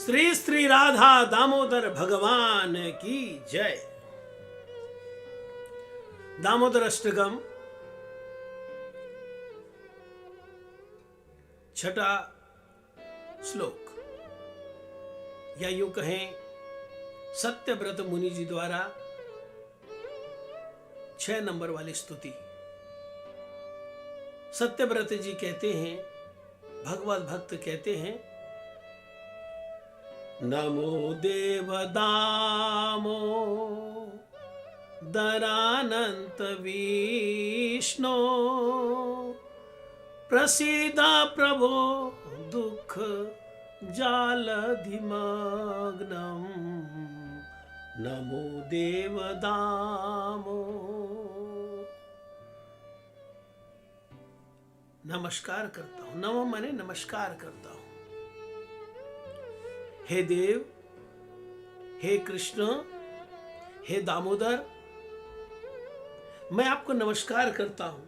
श्री श्री राधा दामोदर भगवान की जय। दामोदर अष्टकम छठा श्लोक, या यूं कहें सत्यव्रत मुनि जी द्वारा 6 नंबर वाली स्तुति। सत्यव्रत जी कहते हैं, भगवत भक्त कहते हैं, नमो देव दामो दरानंत विष्णु प्रसीद प्रभो दुख जालधिमग्नम नमो देव दामो। नमस्कार करता हूं, नमो माने नमस्कार करता हूं। हे देव, हे कृष्ण, हे दामोदर, मैं आपको नमस्कार करता हूं।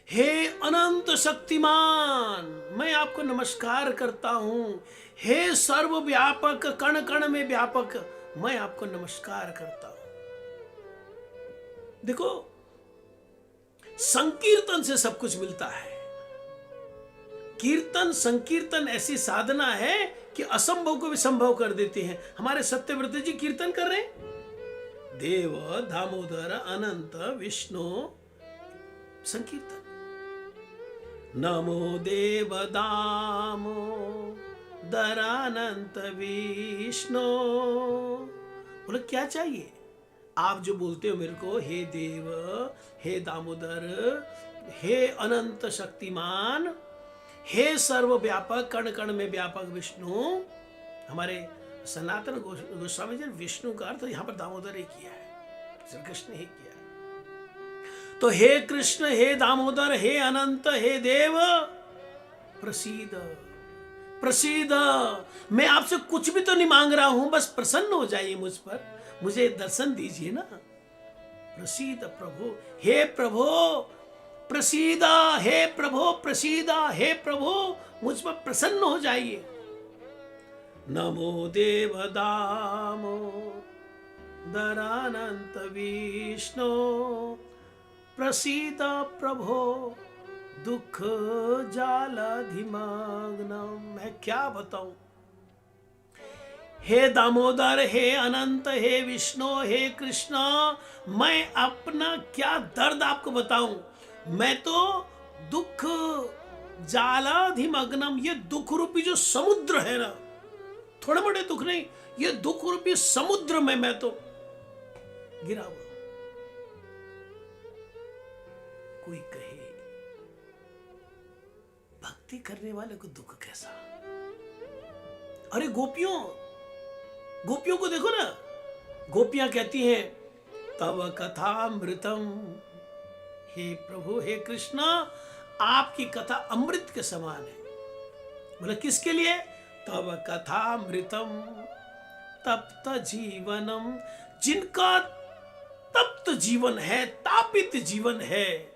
हे अनंत शक्तिमान, मैं आपको नमस्कार करता हूं। हे सर्वव्यापक, कण कण में व्यापक, मैं आपको नमस्कार करता हूं। देखो, संकीर्तन से सब कुछ मिलता है। कीर्तन संकीर्तन ऐसी साधना है कि असंभव को भी संभव कर देते हैं। हमारे सत्यव्रत जी कीर्तन कर रहे हैं, देव दामोदर अनंत विष्णु संकीर्तन। नमो देव दामो दरानंत विष्णु। बोले क्या चाहिए? आप जो बोलते हो मेरे को, हे देव, हे दामोदर, हे अनंत शक्तिमान, हे सर्वव्यापक, कण कण में व्यापक विष्णु। हमारे सनातन गोस्वामी जी विष्णु का अर्थ यहां पर दामोदर ही किया है, श्री कृष्ण ही किया है। तो हे कृष्ण, हे दामोदर, हे अनंत, हे देव, प्रसीद प्रसीद। मैं आपसे कुछ भी तो नहीं मांग रहा हूं, बस प्रसन्न हो जाइए मुझ पर, मुझे दर्शन दीजिए ना। प्रसीद प्रभु, हे प्रभु प्रसीदा, हे प्रभु प्रसीदा, हे प्रभु मुझ पर प्रसन्न हो जाइए। नमो देव दामो दरानंत विष्णु प्रसीद प्रभो दुख जालधिमग्नम। मैं क्या बताऊं? हे दामोदर, हे अनंत, हे विष्णु, हे कृष्ण, मैं अपना क्या दर्द आपको बताऊं। मैं तो दुख जालाधिमग्नम, ये दुख रूपी जो समुद्र है ना, थोड़े बड़े दुख नहीं, ये दुख रूपी समुद्र में मैं तो गिरा हुआ। कोई कहे भक्ति करने वाले को दुख कैसा? अरे गोपियों को देखो ना, गोपियां कहती हैं तव कथामृतम। हे प्रभु, हे कृष्ण, आपकी कथा अमृत के समान है। बोले किसके लिए? तव कथामृतम तप्त जीवनम, जिनका तप्त जीवन है, तापित जीवन है।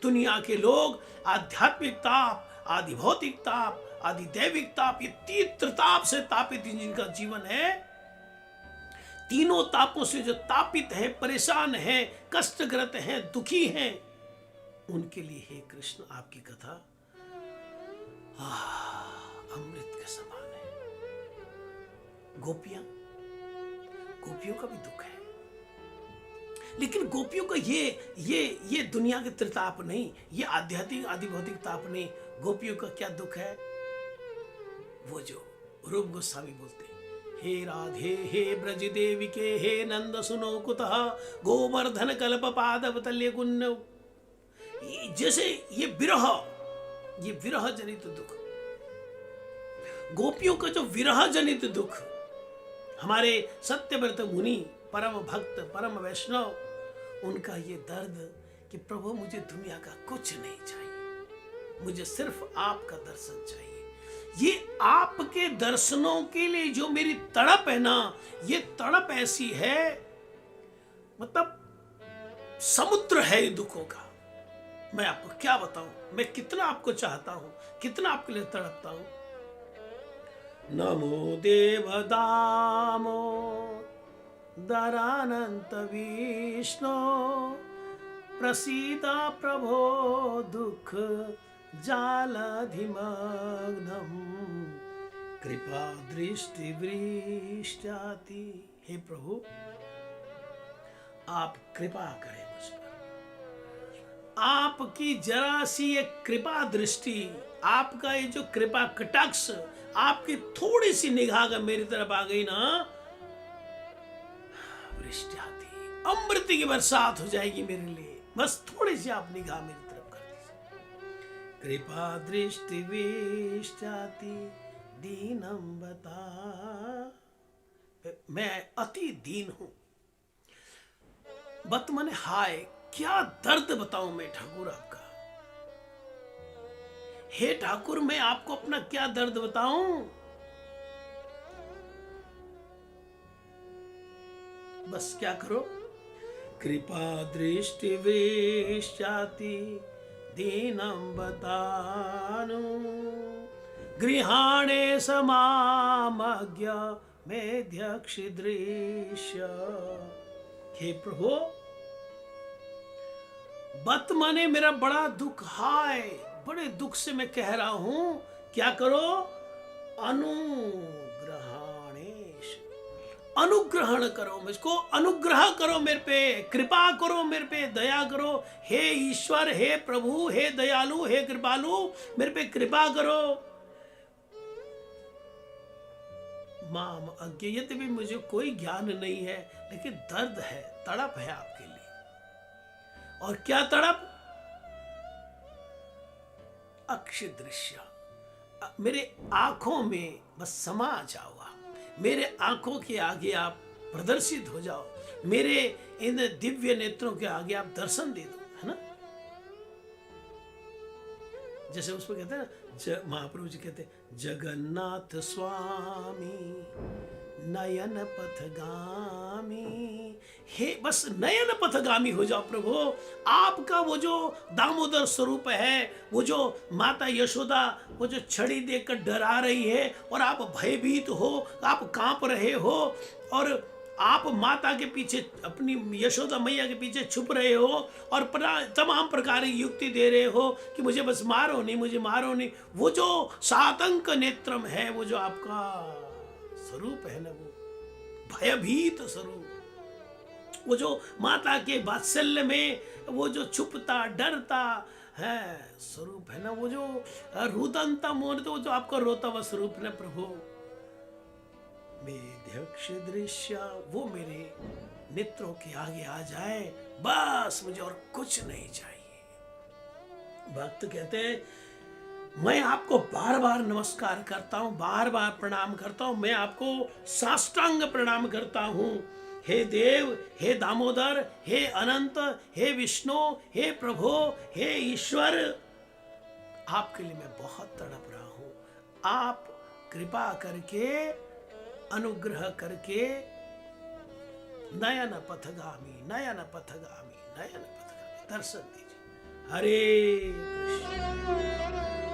दुनिया के लोग आध्यात्मिक ताप, आदि भौतिक ताप, आदि दैविक ताप, ये तीव्र ताप से तापित जिनका जीवन है, तीनों तापों से जो तापित है, परेशान है, कष्टग्रस्त है, दुखी हैं, उनके लिए हे कृष्ण आपकी कथा अमृत के समान है। गोपियों का भी दुख है, लेकिन गोपियों का ये दुनिया के त्रिताप नहीं, ये आध्यात्मिक आदि भौतिक ताप नहीं। गोपियों का क्या दुख है? वो जो रूप गोस्वामी बोलते हैं, हे राधे, हे ब्रज देविके, हे नंद सुनो कुतः गोवर्धन कल्प पादवतल्य गुण्य। जैसे ये विरह जनित दुख, गोपियों का जो विरह जनित दुख, हमारे सत्यव्रत मुनि, परम भक्त, परम वैष्णव, उनका ये दर्द कि प्रभु मुझे दुनिया का कुछ नहीं चाहिए, मुझे सिर्फ आपका दर्शन चाहिए। ये आपके दर्शनों के लिए जो मेरी तड़प है ना, ये तड़प ऐसी है, मतलब समुद्र है ये दुखों का। मैं आपको क्या बताऊं, मैं कितना आपको चाहता हूं, कितना आपके लिए तड़पता हूं। नमो देवदामो दरानंत विष्णु प्रसीद प्रभो दुख जालधिमग्नम कृपा दृष्टि वृष्टाति। हे प्रभु, आप कृपा करें मुझ पर। आपकी जरा सी एक कृपा दृष्टि, आपका ये जो कृपा कटाक्ष, आपकी थोड़ी सी निगाह अगर मेरी तरफ आ गई ना, वृष्टि आती, अमृत की बरसात हो जाएगी मेरे लिए। बस थोड़ी सी आप निगाह मेरी तरफ कर दीजिए। कृपा दृष्टि विष्टाति दीनम बता। मैं अति दीन हूं। बत मने हाय, क्या दर्द बताऊं मैं ठाकुर आपका। हे ठाकुर, मैं आपको अपना क्या दर्द बताऊं। बस क्या करो, कृपा दृष्टि वृष्टाति दीनम बतानु गृहाणे समामज्ञ मेध्यक्ष दृश्य। हे प्रभु, बत माने मेरा बड़ा दुख, हाय बड़े दुख से मैं कह रहा हूं, क्या करो, अनुग्रहणेश, अनुग्रहण करो मुझको, अनुग्रह करो मेरे पे, कृपा करो मेरे पे, दया करो। हे ईश्वर, हे प्रभु, हे दयालु, हे कृपालु, मेरे पे कृपा करो। माम अज्ञ, यद्यपि मुझे कोई ज्ञान नहीं है, लेकिन दर्द है, तड़प है आपके लिए। और क्या तड़प, अक्ष दृश्य, मेरे आंखों में बस समा जाओ आप, मेरे आंखों के आगे आप प्रदर्शित हो जाओ, मेरे इन दिव्य नेत्रों के आगे आप दर्शन दे दो, है ना। जैसे उसमें कहते हैं ना, महाप्रभु जी कहते हैं, जगन्नाथ स्वामी नयन पथगामी। हे बस नयन पथगामी हो जाओ प्रभु। आपका वो जो दामोदर स्वरूप है, वो जो माता यशोदा वो जो छड़ी देकर डरा रही है और आप भयभीत हो, आप कांप रहे हो, और आप माता के पीछे, अपनी यशोदा मैया के पीछे छुप रहे हो और तमाम प्रकार की युक्ति दे रहे हो कि मुझे बस मारो नहीं, मुझे मारो नहीं। वो जो सातंक नेत्रम है, वो जो आपका स्वरूप है ना, वो भयभीत स्वरूप, वो जो माता के वात्सल्य में वो जो छुपता डरता है स्वरूप है ना, वो जो रुदंता मोहन, तो वो जो आपका रोता हुआ स्वरूप है ना प्रभु। मेध्यक्ष दृश्य, वो मेरे नेत्रों के आगे आ जाए, बस मुझे और कुछ नहीं चाहिए। भक्त कहते हैं, मैं आपको बार बार नमस्कार करता हूं, बार बार प्रणाम करता हूं, मैं आपको साष्टांग प्रणाम करता हूं। हे देव, हे दामोदर, हे अनंत, हे विष्णु, हे प्रभु, हे ईश्वर, आपके लिए मैं बहुत तड़प रहा हूं। आप कृपा करके, अनुग्रह करके नयन पथगामी, नयन पथगामी, नयन पथगामी दर्शन दीजिए। हरे कृष्ण।